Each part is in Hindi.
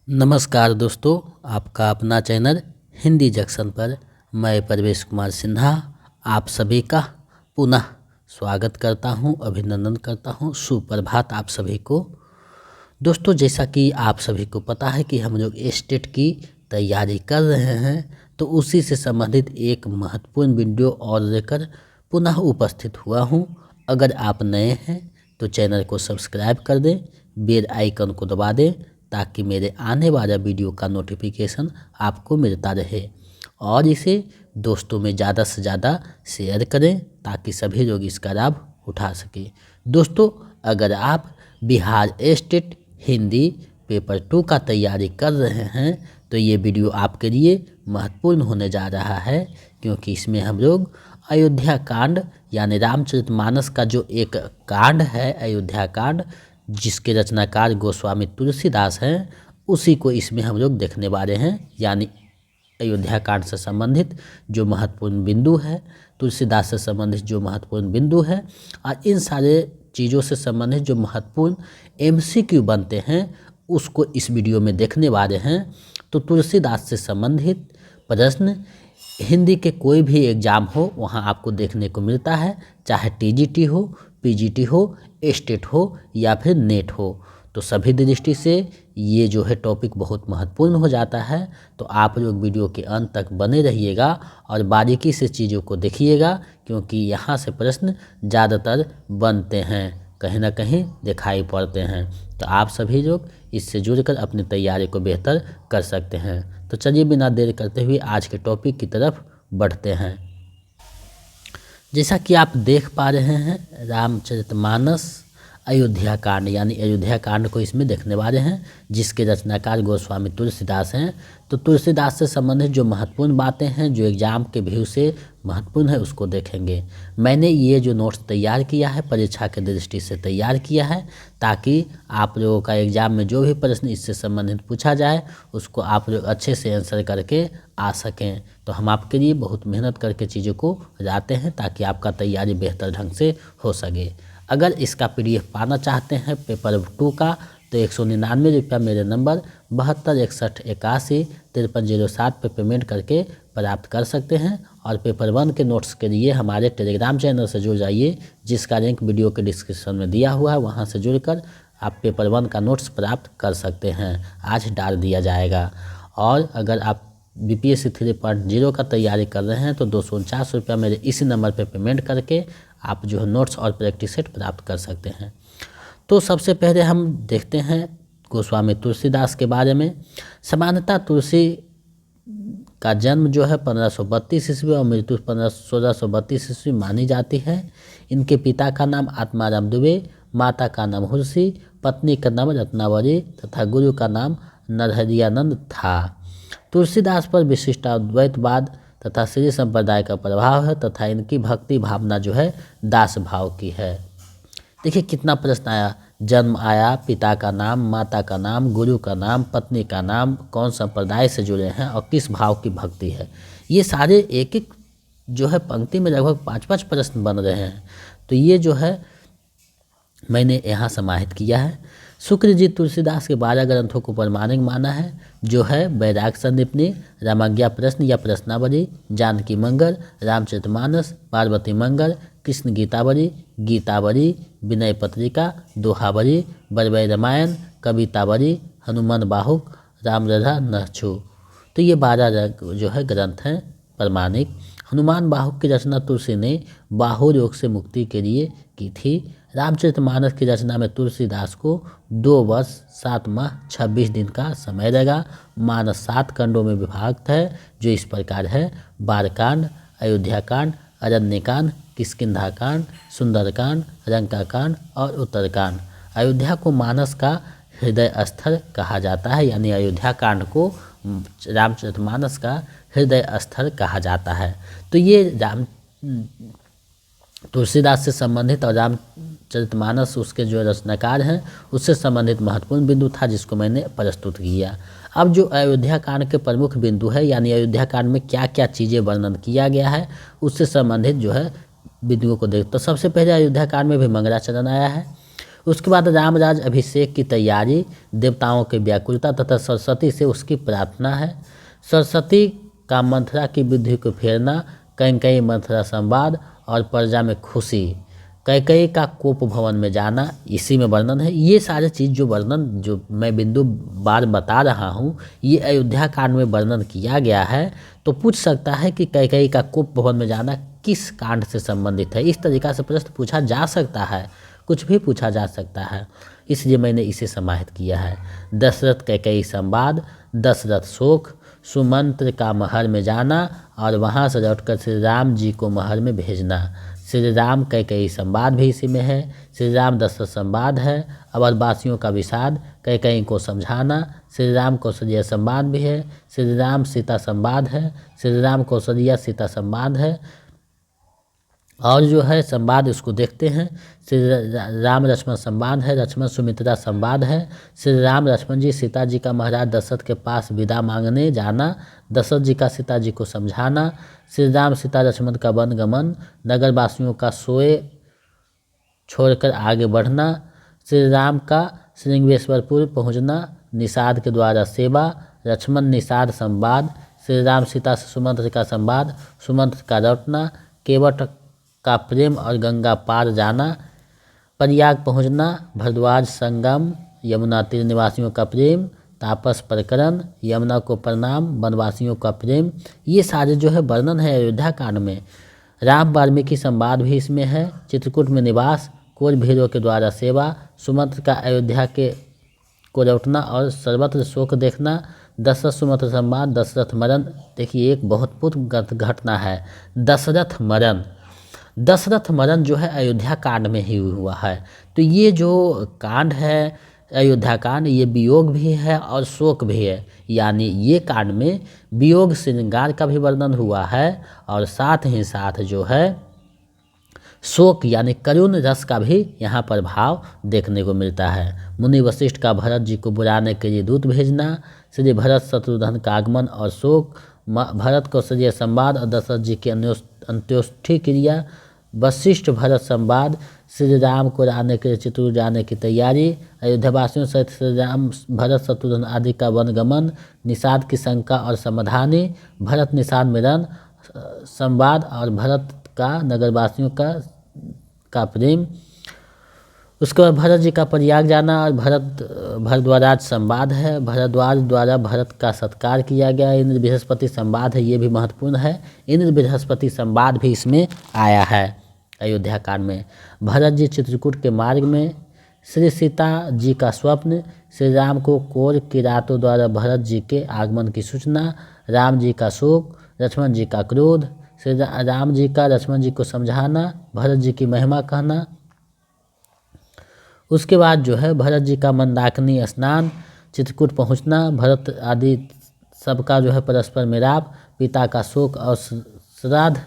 नमस्कार दोस्तों, आपका अपना चैनल हिंदी जंक्शन पर मैं परवेश कुमार सिन्हा आप सभी का पुनः स्वागत करता हूं, अभिनंदन करता हूं। सुप्रभात आप सभी को। दोस्तों, जैसा कि आप सभी को पता है कि हम लोग स्टेट की तैयारी कर रहे हैं, तो उसी से संबंधित एक महत्वपूर्ण वीडियो और लेकर पुनः उपस्थित हुआ हूं। अगर आप नए हैं तो चैनल को सब्सक्राइब कर दें, बेल आइकन को दबा दें ताकि मेरे आने वाला वीडियो का नोटिफिकेशन आपको मिलता रहे, और इसे दोस्तों में ज़्यादा से ज़्यादा शेयर करें ताकि सभी लोग इसका लाभ उठा सकें। दोस्तों, अगर आप बिहार स्टेट हिंदी पेपर 2 का तैयारी कर रहे हैं तो ये वीडियो आपके लिए महत्वपूर्ण होने जा रहा है, क्योंकि इसमें हम लोग अयोध्या कांड यानी रामचरितमानस का जो एक कांड है, अयोध्या कांड, जिसके रचनाकार गोस्वामी तुलसीदास हैं, उसी को इसमें हम लोग देखने वाले हैं। यानी अयोध्या कांड से संबंधित जो महत्वपूर्ण बिंदु है, तुलसीदास से संबंधित जो महत्वपूर्ण बिंदु है, और इन सारे चीज़ों से संबंधित जो महत्वपूर्ण MCQ बनते हैं, उसको इस वीडियो में देखने वाले हैं। तो तुलसीदास से संबंधित प्रश्न हिंदी के कोई भी एग्ज़ाम हो वहाँ आपको देखने को मिलता है, चाहे TGT हो, PGT हो, स्टेट हो या फिर नेट हो। तो सभी दृष्टि से ये जो है टॉपिक बहुत महत्वपूर्ण हो जाता है। तो आप लोग वीडियो के अंत तक बने रहिएगा और बारीकी से चीज़ों को देखिएगा, क्योंकि यहाँ से प्रश्न ज़्यादातर बनते हैं, कहीं ना कहीं दिखाई पड़ते हैं। तो आप सभी लोग इससे जुड़कर अपनी तैयारी को बेहतर कर सकते हैं। तो चलिए बिना देर करते हुए आज के टॉपिक की तरफ बढ़ते हैं। जैसा कि आप देख पा रहे हैं, रामचरितमानस अयोध्या कांड यानी अयोध्या कांड को इसमें देखने वाले हैं, जिसके रचनाकार गोस्वामी तुलसीदास हैं। तो तुलसीदास से संबंधित जो महत्वपूर्ण बातें हैं, जो एग्ज़ाम के व्यू से महत्वपूर्ण है, उसको देखेंगे। मैंने ये जो नोट्स तैयार किया है परीक्षा के दृष्टि से तैयार किया है, ताकि आप लोगों का एग्ज़ाम में जो भी प्रश्न इससे संबंधित पूछा जाए उसको आप लोग अच्छे से आंसर करके आ सकें। तो हम आपके लिए बहुत मेहनत करके चीज़ों को लाते हैं ताकि आपका तैयारी बेहतर ढंग से हो सके। अगर इसका PDF पाना चाहते हैं पेपर 2 का, तो 199 रुपया मेरे नंबर 7261815307 पे पेमेंट करके प्राप्त कर सकते हैं। और पेपर 1 के नोट्स के लिए हमारे टेलीग्राम चैनल से जुड़ जाइए, जिसका लिंक वीडियो के डिस्क्रिप्शन में दिया हुआ है। वहां से जुड़कर आप पेपर 1 का नोट्स प्राप्त कर सकते हैं, आज डाल दिया जाएगा। और अगर आप BPSC 3.0 का तैयारी कर रहे हैं तो 249 रुपया मेरे इसी नंबर पर पेमेंट करके आप जो है नोट्स और प्रैक्टिस सेट प्राप्त कर सकते हैं। तो सबसे पहले हम देखते हैं गोस्वामी तुलसीदास के बारे में। सामान्यतः तुलसी का जन्म जो है 1532 ईस्वी और मृत्यु 1632 ईस्वी मानी जाती है। इनके पिता का नाम आत्माराम दुबे, माता का नाम हुरसी, पत्नी का नाम रत्नावली तथा गुरु का नाम नरहरियानंद था। तुलसीदास पर विशिष्टाद्वैतवाद तथा श्री संप्रदाय का प्रभाव है तथा इनकी भक्ति भावना जो है दास भाव की है। देखिए कितना प्रश्न आया, जन्म आया, पिता का नाम, माता का नाम, गुरु का नाम, पत्नी का नाम, कौन संप्रदाय से जुड़े हैं और किस भाव की भक्ति है। ये सारे एक एक जो है पंक्ति में लगभग 5-5 प्रश्न बन रहे हैं। तो ये जो है मैंने यहाँ समाहित किया है। शुक्र जी तुलसीदास के 12 ग्रंथों को प्रमाणिक माना है, जो है वैराग संदीपनी, रामाज्ञा प्रश्न या प्रश्नावली, जानकी मंगल, रामचरितमानस, पार्वती मंगल, कृष्ण गीतावली, गीतावली, विनय पत्रिका, दोहावली, बरवै रामायण, कवितावली, हनुमान बाहुक, रामरधा नहछु। तो ये 12 जो है ग्रंथ हैं प्रमाणिक। हनुमान बाहुक की रचना तुलसी ने बाहु रोग से मुक्ति के लिए की थी। रामचरितमानस की रचना में तुलसीदास को 2 वर्ष 7 माह 26 दिन का समय लगा। मानस 7 खंडों में विभाजित है, जो इस प्रकार है: बारकांड, अयोध्याकांड, अरण्यकांड, किष्किंधाकांड, सुंदरकांड, लंकाकांड और उत्तरकांड। अयोध्या को मानस का हृदय स्थल कहा जाता है, यानी अयोध्या कांड को रामचरितमानस का हृदय स्थल कहा जाता है। तो ये तुलसीदास से संबंधित और रामचरितमानस उसके जो रचनाकार हैं उससे संबंधित महत्वपूर्ण बिंदु था, जिसको मैंने प्रस्तुत किया। अब जो अयोध्या कांड के प्रमुख बिंदु है, यानी अयोध्या कांड में क्या क्या चीज़ें वर्णन किया गया है, उससे संबंधित जो है बिंदुओं को देख। तो सबसे पहले अयोध्या कांड में भी मंगलाचरण आया है। उसके बाद रामराज अभिषेक की तैयारी, देवताओं की व्याकुलता तथा सरस्वती से उसकी प्रार्थना है। सरस्वती का मंथरा की बुद्धि को फेरना, कैकेयी मंथरा संवाद और प्रजा में खुशी, कैकेयी का कोप भवन में जाना, इसी में वर्णन है। ये सारे चीज़ जो वर्णन जो मैं बिंदु बार बता रहा हूँ, ये अयोध्या कांड में वर्णन किया गया है। तो पूछ सकता है कि कैकेयी का कोप भवन में जाना किस कांड से संबंधित है। इस तरीक़ा से प्रश्न पूछा जा सकता है, कुछ भी पूछा जा सकता है, इसलिए मैंने इसे समाहित किया है। दशरथ कैकेयी संवाद, दशरथ शोक, सुमंत्र का महल में जाना और वहाँ से लौटकर श्री राम जी को महल में भेजना। श्री राम कैकेयी संवाद भी इसी में है। श्री राम दशरथ संवाद है। अवधवासियों का विषाद, कैकेयी को समझाना। श्री राम कौशल्या संवाद भी है। श्री राम सीता संवाद है। श्री राम कौशल्या सीता संवाद है। और जो है संवाद इसको देखते हैं। श्री राम लक्ष्मण संवाद है। लक्ष्मण सुमित्रा संवाद है। श्री राम लक्ष्मण जी सीता जी का महाराज दशरथ के पास विदा मांगने जाना, दशरथ जी का सीता जी को समझाना। श्री राम सीता लक्ष्मण का वन गमन, नगरवासियों का सोए छोड़कर आगे बढ़ना। श्री राम का श्रृंगेश्वरपुर पहुँचना, निषाद के द्वारा सेवा, लक्ष्मण निषाद संवाद। श्री राम सीता से सुमंत्र का संवाद, सुमंत्र का लौटना, केवट का प्रेम और गंगा पार जाना, प्रयाग पहुंचना, भरद्वाज संगम, यमुना तीर निवासियों का प्रेम, तापस प्रकरण, यमुना को प्रणाम, वनवासियों का प्रेम। ये सारे जो है वर्णन है अयोध्या कांड में। राम वाल्मीकि संवाद भी इसमें है। चित्रकूट में निवास, कोल भीरों के द्वारा सेवा, सुमंत्र का अयोध्या के को लौटना और सर्वत्र शोक देखना, दशरथ सुमंत्र संवाद, दशरथ मरण। देखिए एक बहुत पूर्व घटना है, दशरथ मरण। दशरथ मरण जो है अयोध्या कांड में ही हुआ है। तो ये जो कांड है अयोध्या कांड, ये वियोग भी है और शोक भी है। यानी ये कांड में वियोग श्रृंगार का भी वर्णन हुआ है और साथ ही साथ जो है शोक यानी करुण रस का भी यहाँ पर भाव देखने को मिलता है। मुनि वशिष्ठ का भरत जी को बुलाने के लिए दूत भेजना, श्री भरत शत्रुघ्न का आगमन और शोक, भरत कौशल्या संवाद और दशरथ जी की अंत्योष्ठि क्रिया, वशिष्ठ भरत संवाद, श्री राम को लाने के लिए चित्तूर जाने की तैयारी, अयोध्यावासियों सहित श्री राम भरत शत्रुघ्न आदि का वनगमन, निषाद की शंका और समाधानी, भरत निषाद मिलन संवाद और भरत का नगरवासियों का प्रेम। उसके बाद भरत जी का प्रयाग जाना और भरद्वाज संवाद है। भरद्वाज द्वारा भरत का सत्कार किया गया। इंद्र बृहस्पति संवाद है, ये भी महत्वपूर्ण है। इंद्र बृहस्पति संवाद भी इसमें आया है अयोध्या कांड में। भरत जी चित्रकूट के मार्ग में, श्री सीता जी का स्वप्न, श्री राम को कोर किरातों द्वारा भरत जी के आगमन की सूचना, राम जी का शोक, लक्ष्मण जी का क्रोध, श्री राम जी का लक्ष्मण जी को समझाना, भरत जी की महिमा कहना। उसके बाद जो है भरत जी का मंदाकिनी स्नान, चित्रकूट पहुंचना, भरत आदि सबका जो है परस्पर मिलाप, पिता का शोक और श्राद्ध,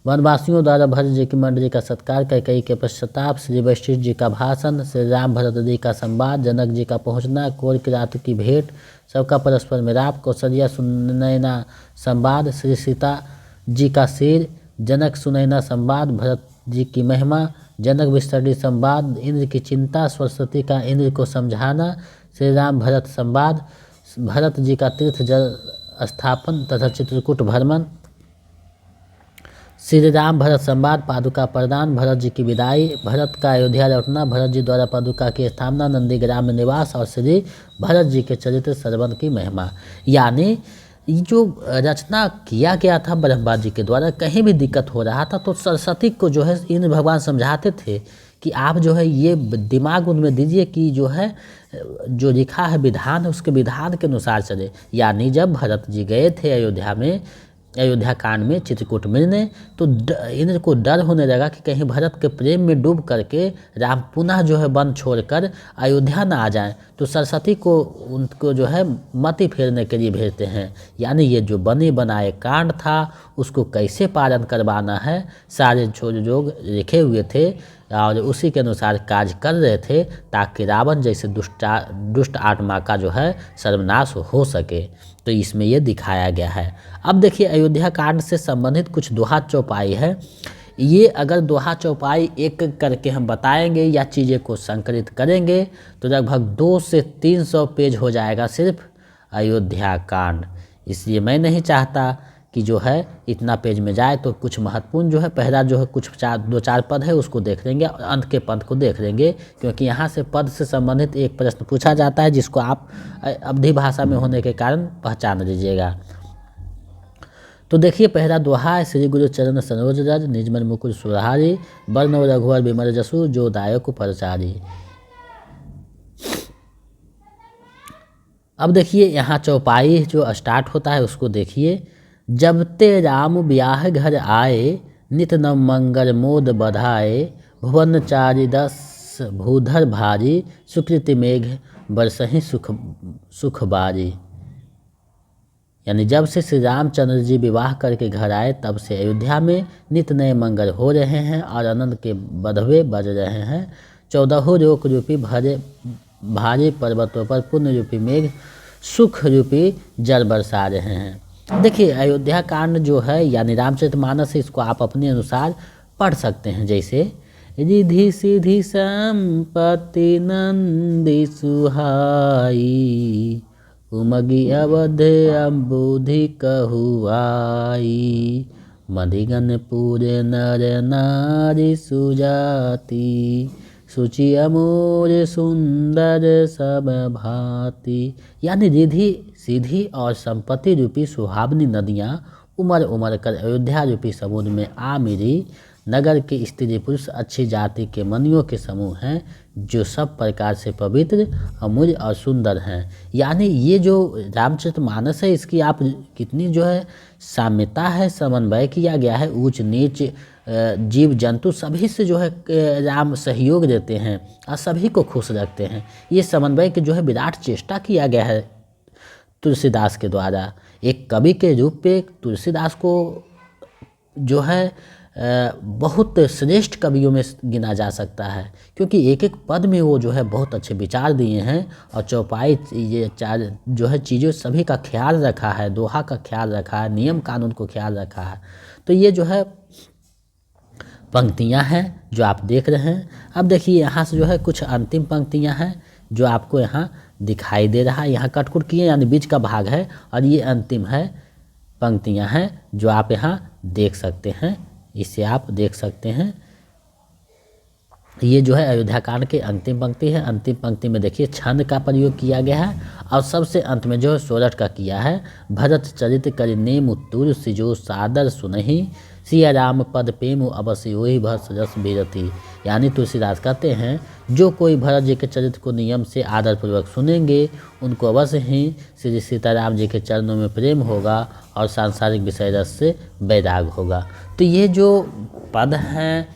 वनवासियों द्वारा भरत जी की मंडली का सत्कार, कैकेयी के पश्चाताप, श्री वशिष्ठ जी का भाषण, श्री राम भरत जी का संवाद, जनक जी का पहुंचना, कोल किरात की भेंट, सबका परस्पर मिलाप, कौशल्या सुनैना संवाद, श्री सीता जी का सिर, जनक सुनैना संवाद, भरत जी की महिमा, जनक विस्तृति संवाद, इंद्र की चिंता, सरस्वती का इंद्र को समझाना, श्री राम भरत संवाद, भरत जी का तीर्थ जल स्थापन तथा चित्रकूट भ्रमण, श्री राम भरत संवाद, पादुका प्रदान, भरत जी की विदाई, भरत का अयोध्या लौटना, भरत जी द्वारा पादुका की स्थापना, नंदीग्राम में निवास और श्री भरत जी के चरित्र श्रवण की महिमा। यानी जो रचना किया गया था ब्रह्मा जी के द्वारा, कहीं भी दिक्कत हो रहा था तो सरस्वती को जो है इंद्र भगवान समझाते थे कि आप जो है ये दिमाग उनमें दीजिए कि जो है जो लिखा है विधान है उसके विधान के अनुसार चले। यानी जब भरत जी गए थे अयोध्या में, अयोध्या कांड में चित्रकूट मिलने, तो इंद्र को डर होने लगा कि कहीं भरत के प्रेम में डूब करके राम पुनः जो है वन छोड़कर अयोध्या ना आ जाएं। तो सरस्वती को उनको जो है मति फेरने के लिए भेजते हैं। यानी ये जो बने बनाए कांड था उसको कैसे पालन करवाना है, सारे छोटे लोग लिखे हुए थे और उसी के अनुसार कार्य कर रहे थे ताकि रावण जैसे दुष्ट आत्मा का जो है सर्वनाश हो सके। तो इसमें ये दिखाया गया है। अब देखिए अयोध्या कांड से संबंधित कुछ दोहा चौपाई है। ये अगर दोहा चौपाई एक एक करके हम बताएंगे या चीज़ें को संकलित करेंगे तो लगभग 200 से 300 पेज हो जाएगा सिर्फ अयोध्या कांड। इसलिए मैं नहीं चाहता कि जो है इतना पेज में जाए, तो कुछ महत्वपूर्ण जो है पहला जो है कुछ 2-4 पद है उसको देख लेंगे और अंत के पद को देख लेंगे, क्योंकि यहाँ से पद से संबंधित एक प्रश्न पूछा जाता है जिसको आप अवधी भाषा में होने के कारण पहचान लीजिएगा। तो देखिए पहला दोहा है, श्री गुरु चरण सरोज रज निजमन मुकुर सुरहारी वर्ण रघुवर विमल जसु जो दायक परचारी। अब देखिए यहाँ चौपाई जो स्टार्ट होता है उसको देखिए। जब ते राम ब्याह घर आए नित नव मंगल मोद बधाए भुवन चारि दस भूधर भारी सुकृति मेघ बरसहि सुख बारी। यानी जब से श्री रामचंद्र जी विवाह करके घर आए तब से अयोध्या में नित नए मंगल हो रहे हैं और आनंद के बधवे बज रहे हैं। 14 लोक रूपी भारी पर्वतों पर पुण्य रूपी मेघ सुख रूपी जल बरसा रहे हैं। देखिए अयोध्या कांड जो है यानी रामचरितमानस, इसको आप अपने अनुसार पढ़ सकते हैं। जैसे रिधि सिधि संपत्ति नंदी सुहाई उमगी अवध अम्बुधि कहुआई मधिगन पूरे नर नारी सुजाति सुचि अमोर सुंदर सब भांति। यानी रिधि सीधी और संपत्ति रूपी सुहावनी नदियाँ उमड़ उमड़ कर अयोध्या रूपी समुद्र में आ मिली। नगर के स्त्री पुरुष अच्छी जाति के मनियों के समूह हैं जो सब प्रकार से पवित्र अमूल्य और सुंदर हैं। यानी ये जो रामचरितमानस है इसकी आप कितनी जो है साम्यता है, समन्वय किया गया है। ऊंच नीच जीव जंतु सभी से जो है राम सहयोग देते हैं और सभी को खुश रखते हैं। ये समन्वय की जो है विराट चेष्टा किया गया है तुलसीदास के द्वारा। एक कवि के रूप में तुलसीदास को जो है बहुत श्रेष्ठ कवियों में गिना जा सकता है, क्योंकि एक एक पद में वो जो है बहुत अच्छे विचार दिए हैं और चौपाई ये चार जो है चीज़ों सभी का ख्याल रखा है, दोहा का ख्याल रखा है, नियम कानून को ख्याल रखा है। तो ये जो है पंक्तियां हैं जो आप देख रहे हैं। अब देखिए यहाँ से जो है कुछ अंतिम पंक्तियां हैं जो आपको यहाँ दिखाई दे रहा है। यहाँ कटकुट किए यानी बीच का भाग है और ये अंतिम है पंक्तियां हैं जो आप यहाँ देख सकते हैं। इसे आप देख सकते हैं। ये जो है अयोध्या कांड की अंतिम पंक्ति है। अंतिम पंक्ति में देखिए छंद का प्रयोग किया गया है और सबसे अंत में जो है सोरठ का किया है। भरत चरित कर नेम उत्तुर सिजो सादर सुनहि सिया राम पद प्रेम अवश्य वही भरत रस बीरती। यानी तुलसीदास कहते हैं जो कोई भरत जी के चरित्र को नियम से आदर पूर्वक सुनेंगे उनको अवश्य ही श्री सीताराम जी के चरणों में प्रेम होगा और सांसारिक विषय रस से वैराग होगा। तो ये जो पद हैं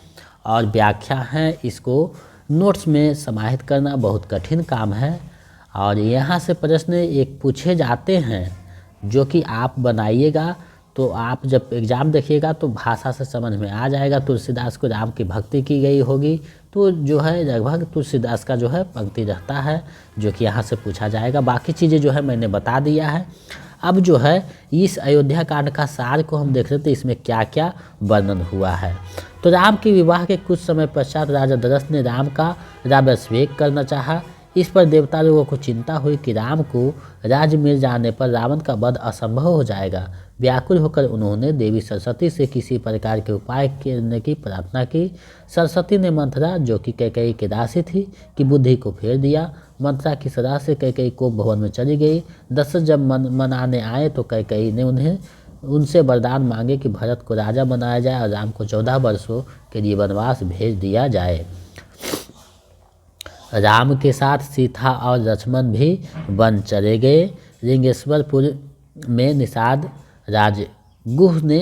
और व्याख्या हैं इसको नोट्स में समाहित करना बहुत कठिन काम है और यहाँ से प्रश्न एक पूछे जाते हैं जो कि आप बनाइएगा तो आप जब एग्ज़ाम देखिएगा तो भाषा से समझ में आ जाएगा। तुलसीदास को राम की भक्ति की गई होगी तो जो है लगभग तुलसीदास का जो है पंक्ति रहता है जो कि यहाँ से पूछा जाएगा। बाकी चीज़ें जो है मैंने बता दिया है। अब जो है इस अयोध्या कांड का सार को हम देख रहे थे, इसमें क्या क्या वर्णन हुआ है। तो राम के विवाह के कुछ समय पश्चात राजा दशरथ ने राम का राज्याभिषेक करना चाहा। इस पर देवता लोगों को चिंता हुई कि राम को राज्य मिल जाने पर रावण का वध असंभव हो जाएगा। व्याकुल होकर उन्होंने देवी सरस्वती से किसी प्रकार के उपाय करने की प्रार्थना की। सरस्वती ने मंथरा जो कि कैकेयी की दासी थी की बुद्धि को फेर दिया। मंथरा की सलाह से कैकेयी कोप भवन में चली गई। दशरथ जब मनाने आए तो कैकेयी ने उनसे वरदान मांगे कि भरत को राजा बनाया जाए और राम को 14 वर्षों के लिए वनवास भेज दिया जाए। राम के साथ सीता और लक्ष्मण भी वन चले गए। रिंगेश्वरपुर में निषाद राजगुह ने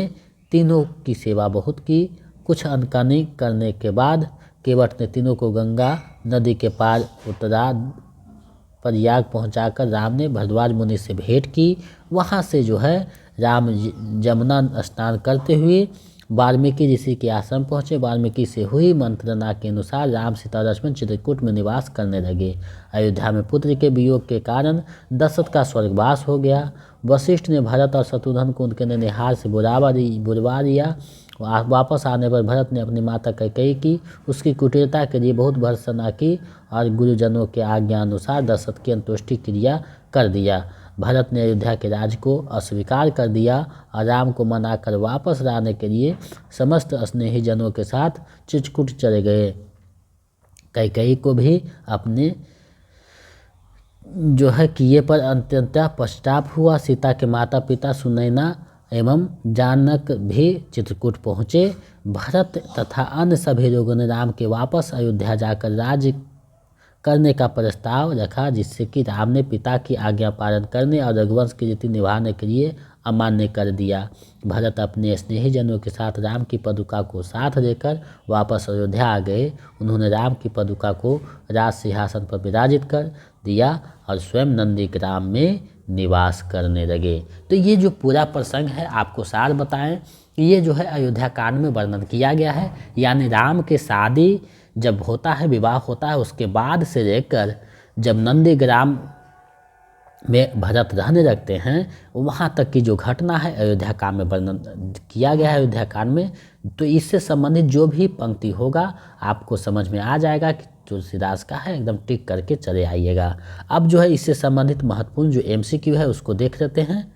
तीनों की सेवा बहुत की। कुछ अनकनी करने के बाद केवट ने तीनों को गंगा नदी के पार उतरा पर याग पहुंचाकर राम ने भरद्वाज मुनि से भेंट की। वहां से जो है राम जमुना स्नान करते हुए वाल्मीकि ऋषि के आश्रम पहुँचे। वाल्मीकि से हुई मंत्रणा के अनुसार राम सीता लक्ष्मण चित्रकूट में निवास करने लगे। अयोध्या में पुत्र के वियोग के कारण दशरथ का स्वर्गवास हो गया। वशिष्ठ ने भरत और शत्रुघ्न को उनके ननिहाल से बुलवा लिया वापस आने पर भरत ने अपनी माता कैकेयी की उसकी कुटिलता के लिए बहुत भर्त्सना की और गुरुजनों के आज्ञा अनुसार दशरथ की अंत्येष्टि क्रिया कर दिया। भरत ने अयोध्या के राज को अस्वीकार कर दिया और राम को मनाकर वापस लाने के लिए समस्त स्नेही जनों के साथ चित्रकूट चले गए। कैकेयी को भी अपने जो है किए पर अत्यंत पश्चाताप हुआ। सीता के माता पिता सुनैना एवं जानक भी चित्रकूट पहुँचे। भरत तथा अन्य सभी लोगों ने राम के वापस अयोध्या जाकर राज्य करने का प्रस्ताव रखा, जिससे कि राम ने पिता की आज्ञा पालन करने और रघुवंश की रीति निभाने के लिए अमान्य कर दिया। भरत अपने स्नेही जनों के साथ राम की पादुका को साथ लेकर वापस अयोध्या आ गए। उन्होंने राम की पादुका को राज सिंहासन पर विराजित कर दिया और स्वयं नंदीग्राम में निवास करने लगे। तो ये जो पूरा प्रसंग है आपको सार बताएं कि ये जो है अयोध्या कांड में वर्णन किया गया है। यानी राम के शादी जब होता है, विवाह होता है, उसके बाद से लेकर जब नंदीग्राम में भरत रहने लगते हैं वहाँ तक की जो घटना है अयोध्या कांड में वर्णन किया गया है अयोध्या कांड में। तो इससे संबंधित जो भी पंक्ति होगा आपको समझ में आ जाएगा कि तुलसीदास का है, एकदम टिक करके चले आइएगा। अब जो है इससे संबंधित महत्वपूर्ण जो MCQ है उसको देख लेते हैं।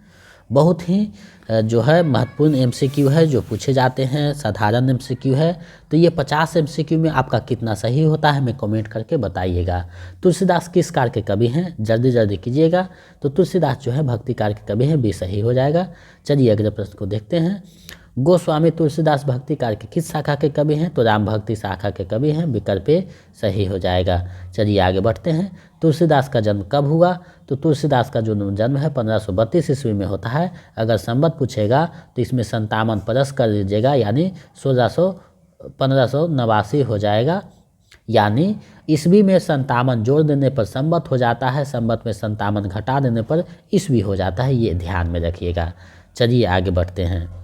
बहुत ही जो है महत्वपूर्ण MCQ है जो पूछे जाते हैं, साधारण MCQ है। तो ये 50 MCQ में आपका कितना सही होता है हमें कमेंट करके बताइएगा। तुलसीदास किस काल के कवि हैं, जल्दी जल्दी कीजिएगा। तो तुलसीदास जो है भक्ति काल के कवि हैं, भी सही हो जाएगा। चलिए अगले प्रश्न को देखते हैं। गोस्वामी तुलसीदास भक्ति काल के किस शाखा के कवि हैं? तो राम भक्ति शाखा के कवि हैं, विकल्प ए सही हो जाएगा। चलिए आगे बढ़ते हैं। तुलसीदास का जन्म कब हुआ? तो तुलसीदास का जो जन्म है 1532 ईस्वी में होता है। अगर संवत पूछेगा तो इसमें 57 प्लस कर लीजिएगा, यानी 1589 हो जाएगा। यानी ईस्वी में 57 जोड़ देने पर संवत हो जाता है, संवत में 57 घटा देने पर ईस्वी हो जाता है, ये ध्यान में रखिएगा। चलिए आगे बढ़ते हैं।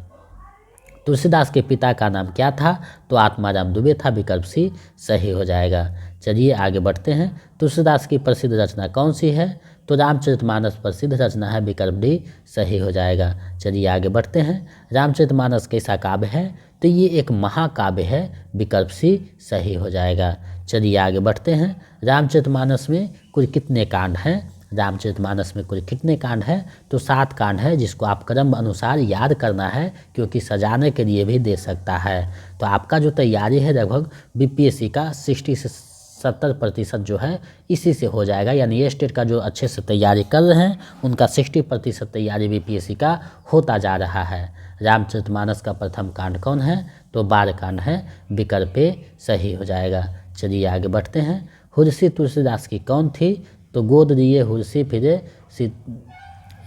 तुलसीदास के पिता का नाम क्या था? तो आत्माराम दुबे था, विकल्प सी सही हो जाएगा। चलिए आगे बढ़ते हैं। तुलसीदास की प्रसिद्ध रचना कौन सी है? तो रामचरितमानस प्रसिद्ध रचना है, विकल्प डी सही हो जाएगा। चलिए आगे बढ़ते हैं। रामचरितमानस कैसा काव्य है? तो ये एक महाकाव्य है, विकल्प सी सही हो जाएगा। चलिए आगे बढ़ते हैं। रामचरितमानस में कुल कितने कांड हैं? रामचरितमानस में कुल कितने कांड है? तो 7 कांड है, जिसको आप क्रम अनुसार याद करना है, क्योंकि सजाने के लिए भी दे सकता है। तो आपका जो तैयारी है लगभग BPSC का 60 से 70% जो है इसी से हो जाएगा। यानी ये स्टेट का जो अच्छे से तैयारी कर रहे हैं उनका 60% तैयारी BPSC का होता जा रहा है। रामचरितमानस का प्रथम कांड कौन है? तो बालकांड है, विकल्प ए सही हो जाएगा। चलिए आगे बढ़ते हैं। हुर्सी तुलसीदास की कौन थी? तो गोद लिए हुर्सी फिरे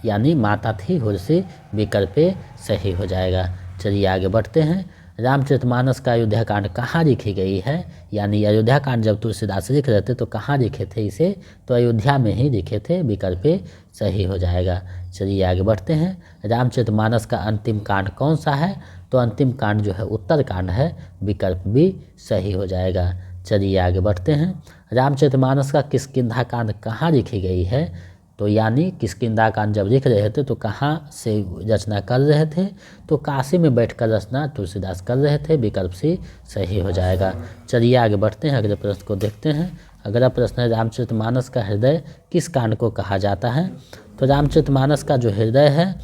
यानी माता थी हुर्सी, विकल्प ए सही हो जाएगा। चलिए आगे बढ़ते हैं। रामचरितमानस का अयोध्या कांड कहाँ लिखी गई है? यानी अयोध्या कांड जब तुलसीदास लिख रहे थे तो कहाँ लिखे थे इसे? तो अयोध्या में ही लिखे थे, विकल्प ए सही हो जाएगा। चलिए आगे बढ़ते हैं। रामचरितमानस का अंतिम कांड कौन सा है? तो अंतिम कांड जो है उत्तर कांड है, विकल्प बी सही हो जाएगा। चलिए आगे बढ़ते हैं। रामचरितमानस का किष्किंधा कांड कहाँ लिखी गई है? तो यानी किष्किंधा कांड जब लिख रहे थे तो कहाँ से रचना कर रहे थे? तो काशी में बैठकर रचना तुलसीदास कर रहे थे, विकल्प सी सही हो जाएगा। चलिए आगे बढ़ते हैं, अगले प्रश्न को देखते हैं। अगला प्रश्न है रामचरितमानस का हृदय किस कांड को कहा जाता है? तो रामचरितमानस का जो हृदय है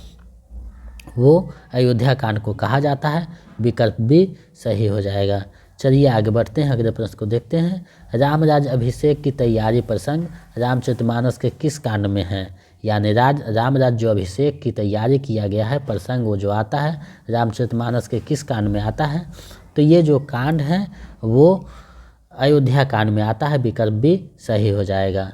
वो अयोध्या कांड को कहा जाता है, विकल्प बी सही हो जाएगा। चलिए आगे बढ़ते हैं, अगले प्रश्न को देखते हैं। रामराज अभिषेक की तैयारी प्रसंग रामचरितमानस के किस कांड में है? यानी रामराज जो अभिषेक की तैयारी किया गया है प्रसंग वो जो आता है रामचरितमानस के किस कांड में आता है? तो ये जो कांड है वो अयोध्या कांड में आता है, विकल्प बी सही हो जाएगा।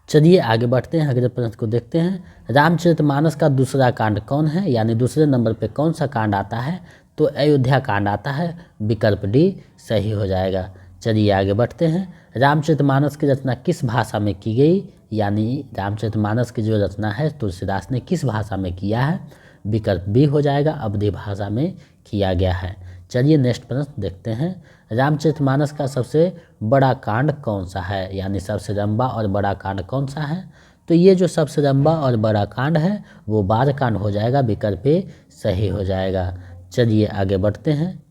चलिए आगे बढ़ते हैं, अगले प्रश्न को देखते हैं। रामचरितमानस का दूसरा कांड कौन है? यानी दूसरे नंबर पे कौन सा कांड आता है? तो अयोध्या कांड आता है, विकल्प डी सही हो जाएगा। चलिए आगे बढ़ते हैं। रामचरितमानस की रचना किस भाषा में की गई? यानी रामचरितमानस की जो रचना है तुलसीदास ने किस भाषा में किया है? विकल्प बी हो जाएगा, अवधी भाषा में किया गया है। चलिए नेक्स्ट प्रश्न देखते हैं। रामचरितमानस का सबसे बड़ा कांड कौन सा है? यानी सबसे लंबा और बड़ा कांड कौन सा है? तो ये जो सबसे लंबा और बड़ा कांड है वो बालकांड हो जाएगा, विकल्प ए सही हो जाएगा। चलिए आगे बढ़ते हैं।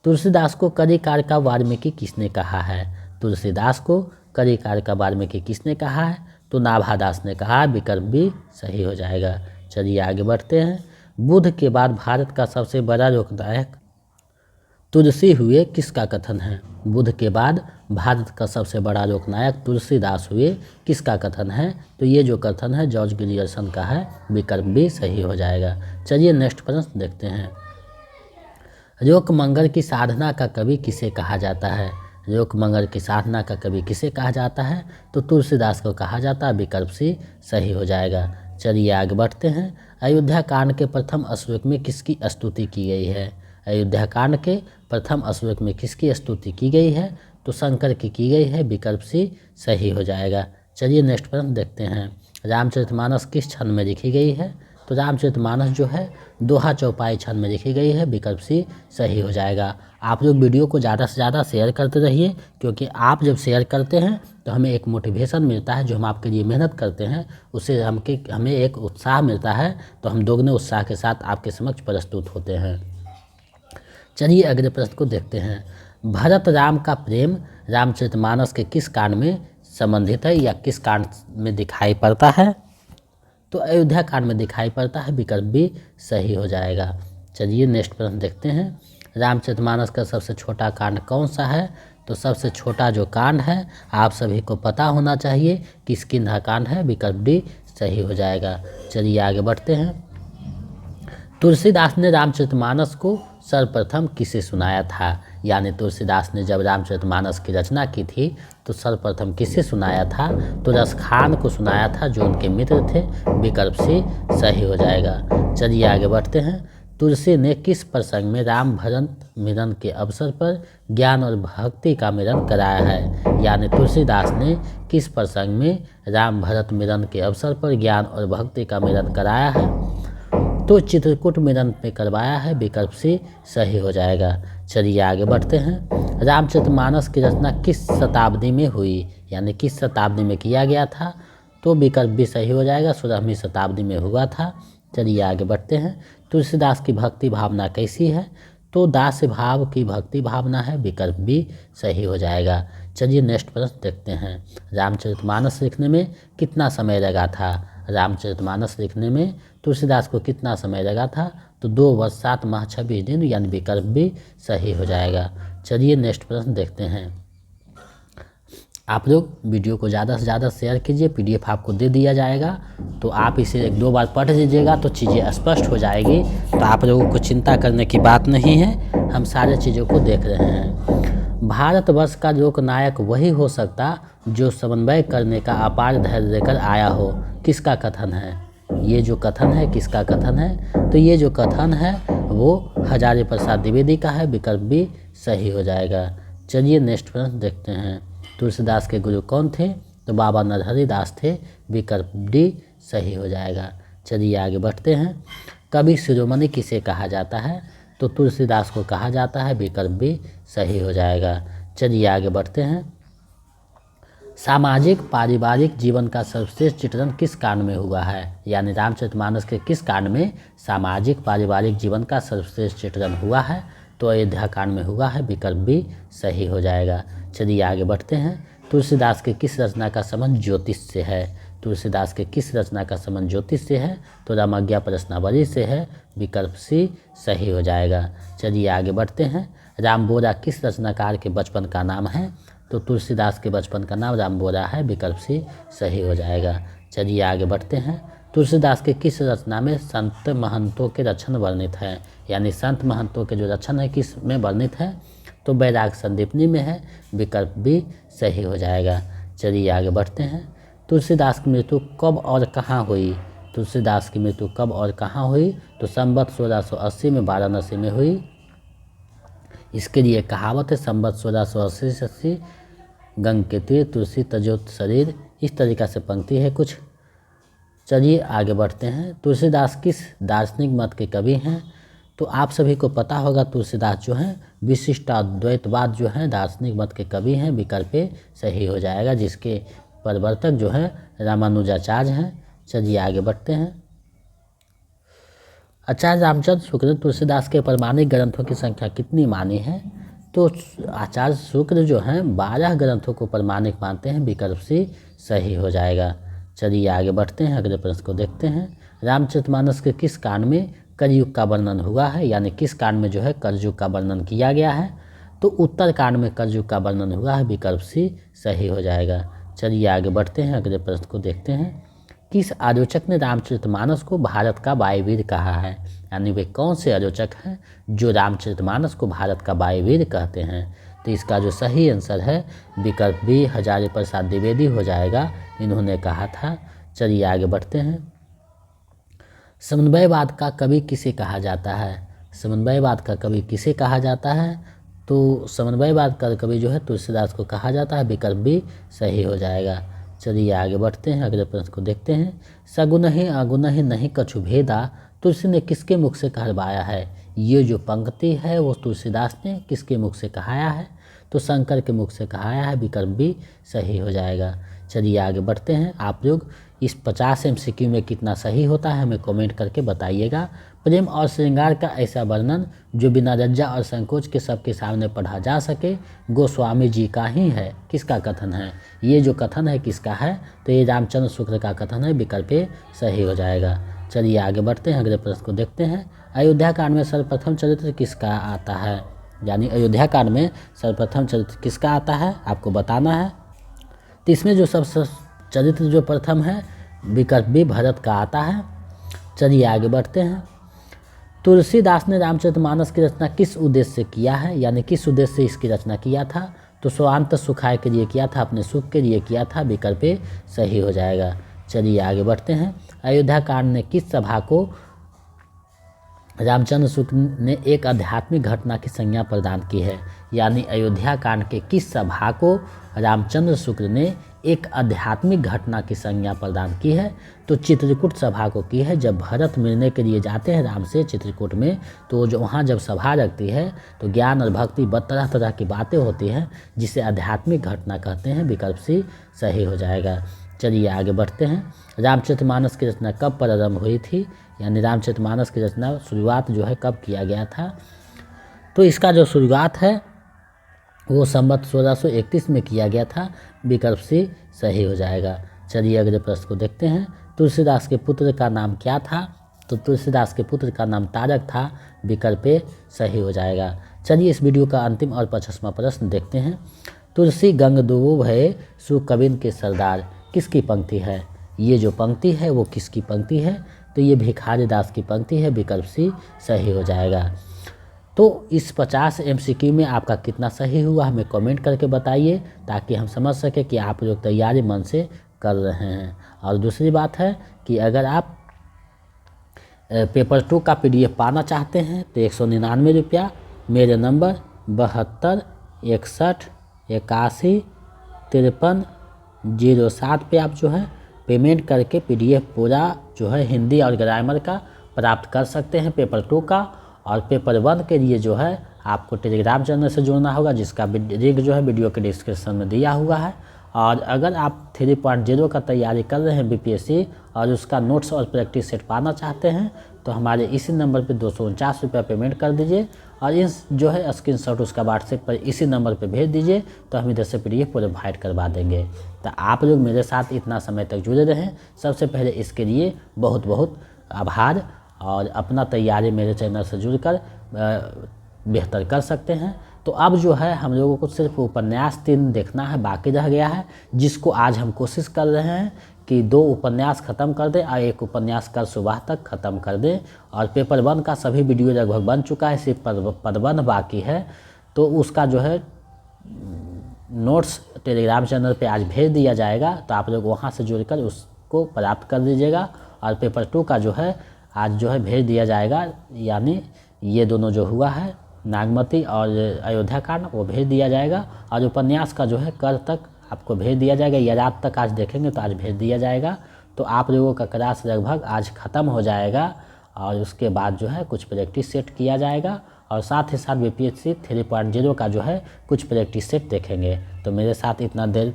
तुलसीदास को करिकार का वाल्मीकि किसने कहा है? तुलसीदास को करिकार का वाल्मीकि किसने कहा है? तो नाभादास ने कहा। विकल्प बी सही हो जाएगा। चलिए आगे बढ़ते हैं। बुद्ध के बाद भारत का सबसे बड़ा लोकनायक तुलसी हुए किसका कथन है? बुद्ध के बाद भारत का सबसे बड़ा लोकनायक तुलसीदास हुए किसका कथन है? तो ये जो कथन है जॉर्ज ग्रियर्सन का है। विकल्प बी सही हो जाएगा। चलिए नेक्स्ट प्रश्न देखते हैं। लोकमंगल की साधना का कवि किसे कहा जाता है? लोकमंगल की साधना का कवि किसे कहा जाता है? तो तुलसीदास को कहा जाता है। विकल्प सी सही हो जाएगा। चलिए आगे बढ़ते हैं। अयोध्या कांड के प्रथम श्लोक में किसकी स्तुति की गई है? अयोध्या कांड के प्रथम श्लोक में किसकी स्तुति की गई है? तो शंकर की गई है। विकल्प सी सही हो जाएगा। चलिए नेक्स्ट प्रश्न देखते हैं। रामचरितमानस किस छंद में लिखी गई है? तो रामचरितमानस जो है दोहा चौपाई छंद में लिखी गई है। विकल्प सी सही हो जाएगा। आप लोग वीडियो को ज़्यादा से ज़्यादा शेयर करते रहिए, क्योंकि आप जब शेयर करते हैं तो हमें एक मोटिवेशन मिलता है। जो हम आपके लिए मेहनत करते हैं उससे हमें एक उत्साह मिलता है, तो हम दोगुने उत्साह के साथ आपके समक्ष प्रस्तुत होते हैं। चलिए अगले प्रश्न को देखते हैं। भरत राम का प्रेम रामचरितमानस के किस कांड में संबंधित है या किस कांड में दिखाई पड़ता है? तो अयोध्या कांड में दिखाई पड़ता है। विकल्प भी सही हो जाएगा। चलिए नेक्स्ट प्रश्न देखते हैं। रामचरितमानस का सबसे छोटा कांड कौन सा है? तो सबसे छोटा जो कांड है आप सभी को पता होना चाहिए किसकिंधा कांड है। विकल्प डी सही हो जाएगा। चलिए आगे बढ़ते हैं। तुलसीदास ने रामचरितमानस को सर्वप्रथम किसे सुनाया था? यानी तुलसीदास ने जब रामचरितमानस की रचना की थी तो सर्वप्रथम किसे सुनाया था? तो रसखान को सुनाया था, जो उनके मित्र थे। विकल्प सी सही हो जाएगा। चलिए आगे बढ़ते हैं। तुलसी ने किस प्रसंग में राम भरत मिलन के अवसर पर ज्ञान और भक्ति का मिलन कराया है? यानी तुलसीदास ने किस प्रसंग में राम भरत मिलन के अवसर पर ज्ञान और भक्ति का मिलन कराया है? तो चित्रकूट मिलन पे करवाया है। विकल्प से सही हो जाएगा। चलिए आगे बढ़ते हैं। रामचरितमानस की रचना किस शताब्दी में हुई? यानी किस शताब्दी में किया गया था? तो विकल्प भी सही हो जाएगा। 16वीं शताब्दी में हुआ था। चलिए आगे बढ़ते हैं। तुलसीदास की भक्ति भावना कैसी है? तो दास भाव की भक्ति भावना है। विकल्प भी सही हो जाएगा। चलिए नेक्स्ट प्रश्न देखते हैं। रामचरितमानस लिखने में कितना समय लगा था? रामचरितमानस लिखने में तुलसीदास को कितना समय लगा था? तो 2 वर्ष 7 माह 26 दिन, यानी विकल्प भी सही हो जाएगा। चलिए नेक्स्ट प्रश्न देखते हैं। आप लोग वीडियो को ज़्यादा से ज़्यादा शेयर कीजिए। PDF आपको दे दिया जाएगा, तो आप इसे 1-2 बार पढ़ लीजिएगा तो चीज़ें स्पष्ट हो जाएगी। तो आप लोगों को चिंता करने की बात नहीं है, हम सारे चीज़ों को देख रहे हैं। भारतवर्ष का लोकनायक वही हो सकता जो समन्वय करने का अपार धैर्य लेकर आया हो। किसका कथन है? ये जो कथन है किसका कथन है? तो ये जो कथन है वो हजारी प्रसाद द्विवेदी का है। विकल्प भी सही हो जाएगा। चलिए नेक्स्ट प्रश्न देखते हैं। तुलसीदास के गुरु कौन थे? तो बाबा नरहरि दास थे। विकल्प डी सही हो जाएगा। चलिए आगे बढ़ते हैं। कवि शिरोमणि किसे कहा जाता है? तो तुलसीदास को कहा जाता है। विकल्प भी सही हो जाएगा। चलिए आगे बढ़ते हैं। सामाजिक पारिवारिक जीवन का सर्वश्रेष्ठ चित्रण किस कांड में हुआ है? यानी रामचरितमानस के किस कांड में सामाजिक पारिवारिक जीवन का सर्वश्रेष्ठ चित्रण हुआ है? तो अयोध्या कांड में हुआ है। विकल्प भी सही हो जाएगा। चलिए आगे बढ़ते हैं। तुलसीदास के किस रचना का संबंध ज्योतिष से है? तुलसीदास के किस रचना का संबंध ज्योतिष से है? तो रामाज्ञा प्रश्नावली से है। विकल्प सी सही हो जाएगा। चलिए आगे बढ़ते हैं। राम बोरा किस रचनाकार के बचपन का नाम है? तो तुलसीदास के बचपन का नाम राम बोरा है। विकल्प सी सही हो जाएगा। चलिए आगे बढ़ते हैं। तुलसीदास के किस रचना में संत महंतों के रचन वर्णित है? यानी संत महंतों के जो रचन है किस में वर्णित है? तो बैराग संदीपनी में है। विकल्प भी सही हो जाएगा। चलिए आगे बढ़ते हैं। तुलसीदास की मृत्यु कब और कहाँ हुई? तुलसीदास की मृत्यु कब और कहाँ हुई? तो संवत 1680 में वाराणसी में हुई। इसके लिए कहावत है, संवत 1680 गंग के तीर तुलसी तजोत शरीर। इस तरीक़ा से पंक्ति है कुछ। चलिए आगे बढ़ते हैं। तुलसीदास किस दार्शनिक मत के कवि हैं? तो आप सभी को पता होगा तुलसीदास जो हैं विशिष्टाद्वैतवाद जो हैं दार्शनिक मत के कवि हैं। विकल्प सही हो जाएगा, जिसके प्रवर्तक जो हैं रामानुजाचार्य हैं। चलिए आगे बढ़ते हैं। आचार्य रामचंद्र शुक्ल तुलसीदास के प्रमाणिक ग्रंथों की संख्या कितनी मानी है? तो आचार्य शुक्ल जो हैं 12 ग्रंथों को प्रमाणिक मानते हैं, विकल्प सी सही हो जाएगा। चलिए आगे बढ़ते हैं, अगले प्रश्न को देखते हैं। रामचरितमानस के किस कांड में कलयुग का वर्णन हुआ है, यानी किस कांड में जो है कलयुग का वर्णन किया गया है? तो उत्तर कांड में कलयुग का वर्णन हुआ है, विकल्प सी सही हो जाएगा। चलिए आगे बढ़ते हैं, अगले प्रश्न को देखते हैं। किस आलोचक ने रामचरितमानस को भारत का वायुवीर कहा है? यानी वे कौन से आलोचक हैं जो रामचरितमानस को भारत का वायुवीर कहते हैं? तो इसका जो सही आंसर है विकल्प बी हजारी प्रसाद द्विवेदी हो जाएगा, इन्होंने कहा था। चलिए आगे बढ़ते हैं। समन्वयवाद का कवि किसे कहा जाता है? समन्वयवाद का कवि किसे कहा जाता है? तो समन्वयवाद का कवि जो है तुलसीदास को कहा जाता है, विकल्प भी सही हो जाएगा। चलिए आगे बढ़ते हैं, अगले प्रश्न को देखते हैं। सगुनहि अगुनहि नहीं कछु भेदा तुलसी ने किसके मुख से कहलवाया है? ये जो पंक्ति है वो तुलसीदास ने किसके मुख से कहाया है? तो शंकर के मुख से कहाया है, विकल्प भी सही हो जाएगा। चलिए आगे बढ़ते हैं। आप लोग इस 50 MCQ में कितना सही होता है हमें कमेंट करके बताइएगा। प्रेम और श्रृंगार का ऐसा वर्णन जो बिना लज्जा और संकोच के सबके सामने पढ़ा जा सके गोस्वामी जी का ही है, किसका कथन है? ये जो कथन है किसका है? तो ये रामचंद्र शुक्ल का कथन है, विकल्प सही हो जाएगा। चलिए आगे बढ़ते हैं, अगले प्रश्न को देखते हैं। अयोध्या कांड में सर्वप्रथम चरित्र किसका आता है? यानी अयोध्या कांड में सर्वप्रथम चरित्र किसका आता है आपको बताना है। तो इसमें जो सबसे चरित्र जो प्रथम है विकल्प भी भरत का आता है। चलिए आगे बढ़ते हैं। तुलसीदास ने रामचरितमानस की रचना किस उद्देश्य से किया है, यानी किस उद्देश्य से इसकी रचना किया था? तो स्वांत सुखाय के लिए किया था, अपने सुख के लिए किया था, विकल्प सही हो जाएगा। चलिए आगे बढ़ते हैं। अयोध्या कांड ने किस सभा को रामचंद्र शुक्ल ने एक आध्यात्मिक घटना की संज्ञा प्रदान की है? यानी अयोध्या कांड के किस सभा को रामचंद्र शुक्ल ने एक आध्यात्मिक घटना की संज्ञा प्रदान की है? तो चित्रकूट सभा को की है। जब भरत मिलने के लिए जाते हैं राम से चित्रकूट में, तो जो वहाँ जब सभा रखती है तो ज्ञान और भक्ति तरह तरह की बातें होती हैं, जिसे आध्यात्मिक घटना कहते हैं, विकल्प सी सही हो जाएगा। चलिए आगे बढ़ते हैं। रामचरितमानस की रचना कब प्रारंभ हुई थी? यानी रामचरितमानस की रचना शुरुआत जो है कब किया गया था? तो इसका जो शुरुआत है वो संवत 1631 में किया गया था, विकल्प से सही हो जाएगा। चलिए अगले प्रश्न को देखते हैं। तुलसीदास के पुत्र का नाम क्या था? तो तुलसीदास के पुत्र का नाम तारक था, विकल्प सही हो जाएगा। चलिए इस वीडियो का अंतिम और 50वां प्रश्न देखते हैं। तुलसी गंग दुओ भये सु कबिन के सरदार किसकी पंक्ति है? ये जो पंक्ति है वो किसकी पंक्ति है? तो ये भिखारीदास की पंक्ति है, विकल्प सी सही हो जाएगा। तो इस 50 MCQ में आपका कितना सही हुआ हमें कमेंट करके बताइए, ताकि हम समझ सकें कि आप लोग तैयारी मन से कर रहे हैं। और दूसरी बात है कि अगर आप पेपर 2 का PDF पाना चाहते हैं तो 199 रुपया मेरे नंबर 72 61 81 53 07 पे आप जो है पेमेंट करके PDF पूरा जो है हिंदी और ग्रामर का प्राप्त कर सकते हैं पेपर 2 का। और पेपर 1 के लिए जो है आपको टेलीग्राम चैनल से जुड़ना होगा, जिसका लिंक जो है वीडियो के डिस्क्रिप्शन में दिया हुआ है। और अगर आप 3.0 का तैयारी कर रहे हैं BPSC और उसका नोट्स और प्रैक्टिस सेट पाना चाहते हैं तो हमारे इसी नंबर पे 249 रुपया पेमेंट कर दीजिए और इस जो है स्क्रीनशॉट उसका व्हाट्सएप पर इसी नंबर पे भेज दीजिए, तो हम इधर से PDF प्रोवाइड करवा देंगे। तो आप लोग मेरे साथ इतना समय तक जुड़े रहें, सबसे पहले इसके लिए बहुत बहुत आभार। और अपना तैयारी मेरे चैनल से जुड़कर बेहतर कर सकते हैं। तो अब जो है हम लोगों को सिर्फ उपन्यास 3 देखना है, बाकी रह गया है, जिसको आज हम कोशिश कर रहे हैं कि 2 उपन्यास ख़त्म कर दें और 1 उपन्यास कल सुबह तक ख़त्म कर दें। और पेपर 1 का सभी वीडियो लगभग बन चुका है, सिर्फ पद 1 बाकी है। तो उसका जो है नोट्स टेलीग्राम चैनल पे आज भेज दिया जाएगा, तो आप लोग वहाँ से जुड़कर उसको प्राप्त कर लीजिएगा। और पेपर 2 का जो है आज जो है भेज दिया जाएगा, यानी ये दोनों जो हुआ है नागमती और अयोध्या कांड वो भेज दिया जाएगा। और उपन्यास का जो है कल तक आपको भेज दिया जाएगा, या रात तक आज देखेंगे तो आज भेज दिया जाएगा। तो आप लोगों का क्लास लगभग आज ख़त्म हो जाएगा और उसके बाद जो है कुछ प्रैक्टिस सेट किया जाएगा और साथ ही साथ BPSC 3.0 का जो है कुछ प्रैक्टिस सेट देखेंगे। तो मेरे साथ इतना देर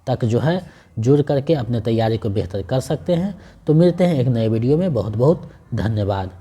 तक जो है जुड़ करके अपने तैयारी को बेहतर कर सकते हैं। तो मिलते हैं एक नए वीडियो में। बहुत बहुत धन्यवाद।